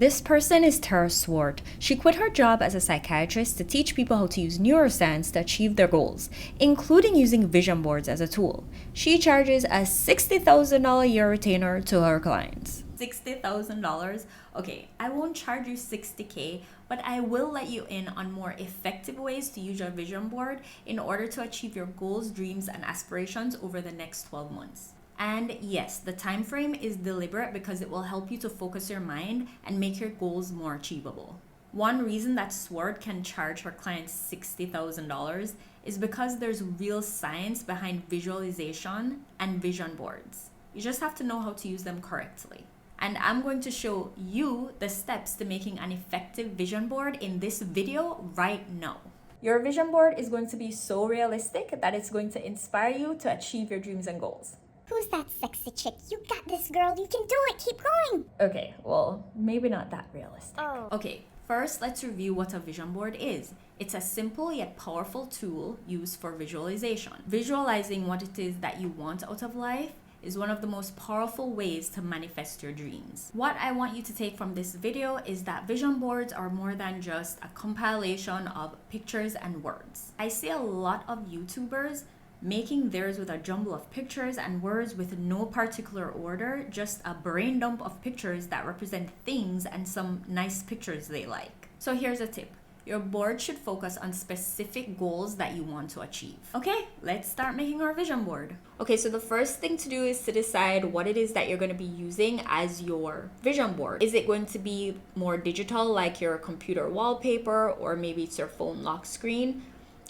This person is Tara Swart. She quit her job as a psychiatrist to teach people how to use neuroscience to achieve their goals, including using vision boards as a tool. She charges a $60,000 a year retainer to her clients. $60,000? Okay, I won't charge you $60K, but I will let you in on more effective ways to use your vision board in order to achieve your goals, dreams, and aspirations over the next 12 months. And yes, the time frame is deliberate because it will help you to focus your mind and make your goals more achievable. One reason that Swart can charge her clients $60,000 is because there's real science behind visualization and vision boards. You just have to know how to use them correctly. And I'm going to show you the steps to making an effective vision board in this video right now. Your vision board is going to be so realistic that it's going to inspire you to achieve your dreams and goals. Who's that sexy chick? You got this, girl. You can do it. Keep going. Okay, well, maybe not that realistic. Oh. Okay, first let's review what a vision board is. It's a simple yet powerful tool used for visualization. Visualizing what it is that you want out of life is one of the most powerful ways to manifest your dreams. What I want you to take from this video is that vision boards are more than just a compilation of pictures and words. I see a lot of YouTubers making theirs with a jumble of pictures and words with no particular order, just a brain dump of pictures that represent things and some nice pictures they like. So here's a tip. Your board should focus on specific goals that you want to achieve. Okay, let's start making our vision board. Okay, so the first thing to do is to decide what it is that you're going to be using as your vision board. Is it going to be more digital, like your computer wallpaper, or maybe it's your phone lock screen?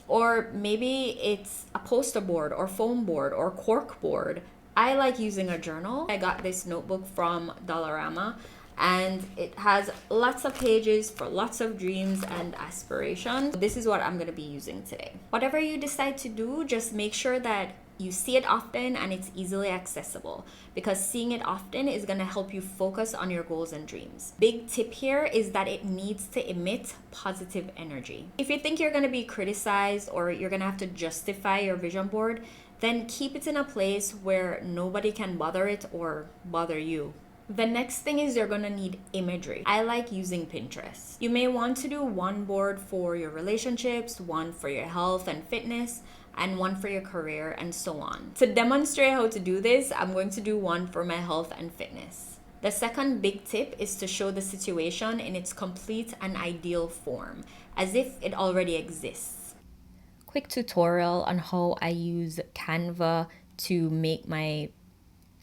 Or maybe it's a poster board or foam board or cork board. I like using a journal. I got this notebook from Dollarama and it has lots of pages for lots of dreams and aspirations. This is what I'm going to be using today. Whatever you decide to do, just make sure that you see it often and it's easily accessible, because seeing it often is going to help you focus on your goals and dreams. Big tip here is that it needs to emit positive energy. If you think you're going to be criticized or you're going to have to justify your vision board, then keep it in a place where nobody can bother it or bother you. The next thing is you're going to need imagery. I like using Pinterest. You may want to do one board for your relationships, one for your health and fitness, and one for your career, and so on. To demonstrate how to do this, I'm going to do one for my health and fitness. The second big tip is to show the situation in its complete and ideal form, as if it already exists. Quick tutorial on how I use Canva to make my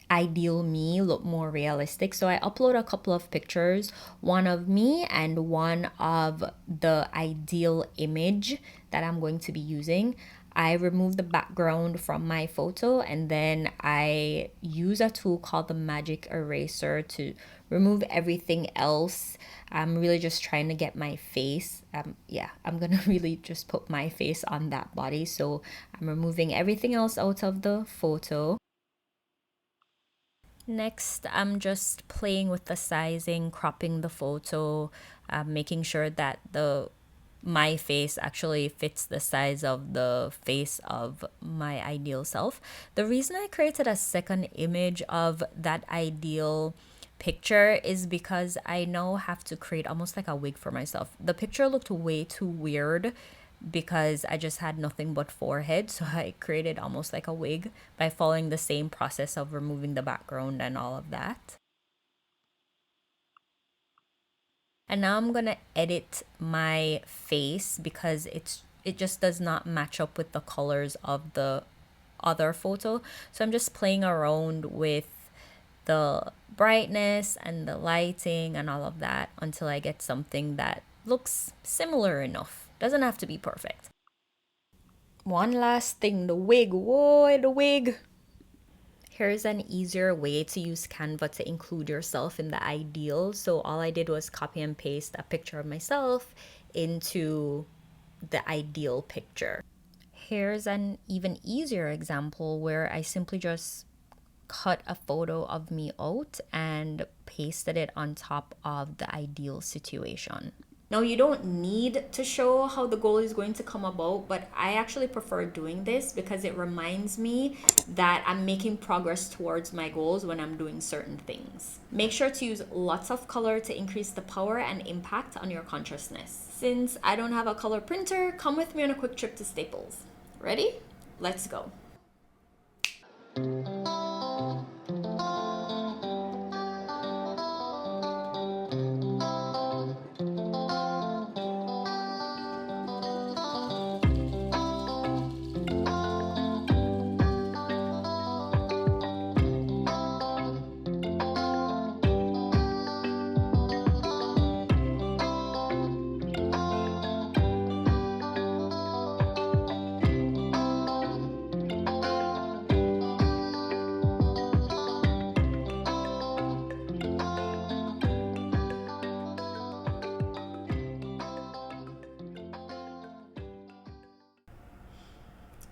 ideal me look more realistic. So I upload a couple of pictures, one of me and one of the ideal image that I'm going to be using. I remove the background from my photo and then I use a tool called the magic eraser to remove everything else. I'm really just trying to get my face. I'm gonna really just put my face on that body. So I'm removing everything else out of the photo. Next, I'm just playing with the sizing, cropping the photo, making sure that my face actually fits the size of the face of my ideal self. The reason I created a second image of that ideal picture is because I now have to create almost like a wig for myself. The picture looked way too weird because I just had nothing but forehead, so I created almost like a wig by following the same process of removing the background and all of that. And now I'm gonna edit my face because it just does not match up with the colors of the other photo. So I'm just playing around with the brightness and the lighting and all of that until I get something that looks similar enough. Doesn't have to be perfect. One last thing, the wig. Whoa, the wig. Here's an easier way to use Canva to include yourself in the ideal. So all I did was copy and paste a picture of myself into the ideal picture. Here's an even easier example where I simply just cut a photo of me out and pasted it on top of the ideal situation. Now, you don't need to show how the goal is going to come about, but I actually prefer doing this because it reminds me that I'm making progress towards my goals when I'm doing certain things. Make sure to use lots of color to increase the power and impact on your consciousness. Since I don't have a color printer, come with me on a quick trip to Staples. Ready? Let's go.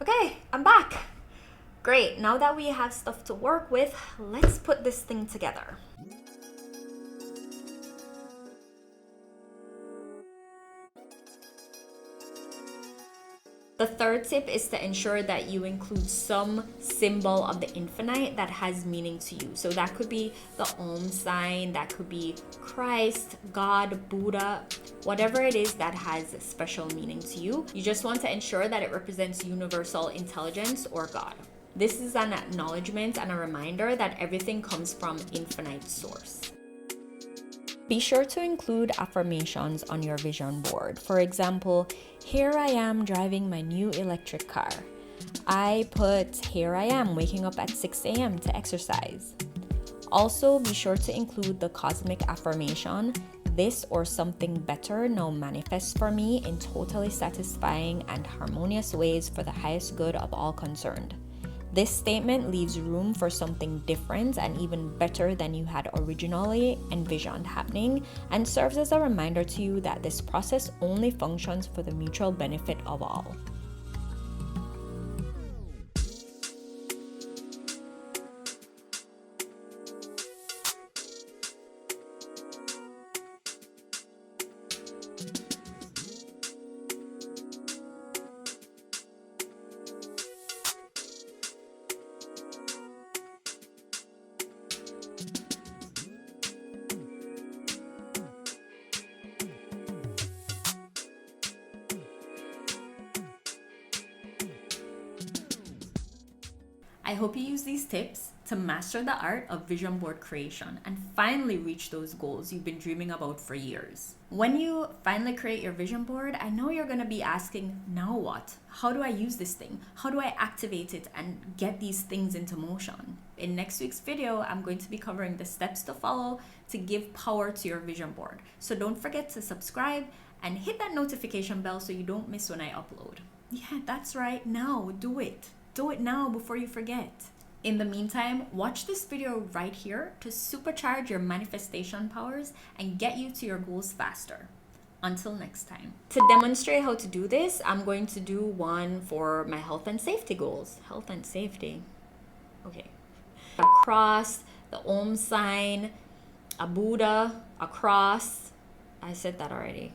Okay, I'm back. Great, now that we have stuff to work with, let's put this thing together. The third tip is to ensure that you include some symbol of the infinite that has meaning to you. So that could be the Om sign, that could be Christ, God, Buddha, whatever it is that has special meaning to you. You just want to ensure that it represents universal intelligence or God. This is an acknowledgement and a reminder that everything comes from infinite source. Be sure to include affirmations on your vision board. For example, here I am driving my new electric car. I put, here I am waking up at 6 a.m. to exercise. Also, be sure to include the cosmic affirmation, this or something better now manifests for me in totally satisfying and harmonious ways for the highest good of all concerned. This statement leaves room for something different and even better than you had originally envisioned happening, and serves as a reminder to you that this process only functions for the mutual benefit of all. I hope you use these tips to master the art of vision board creation and finally reach those goals you've been dreaming about for years. When you finally create your vision board, I know you're going to be asking, now what? How do I use this thing? How do I activate it and get these things into motion? In next week's video, I'm going to be covering the steps to follow to give power to your vision board. So don't forget to subscribe and hit that notification bell so you don't miss when I upload. Yeah, that's right. Now, do it. Do it now before you forget. In the meantime, watch this video right here to supercharge your manifestation powers and get you to your goals faster. Until next time. To demonstrate how to do this, I'm going to do one for my health and safety goals. Health and safety. Okay. A cross, the Om sign, a Buddha, a cross. I said that already.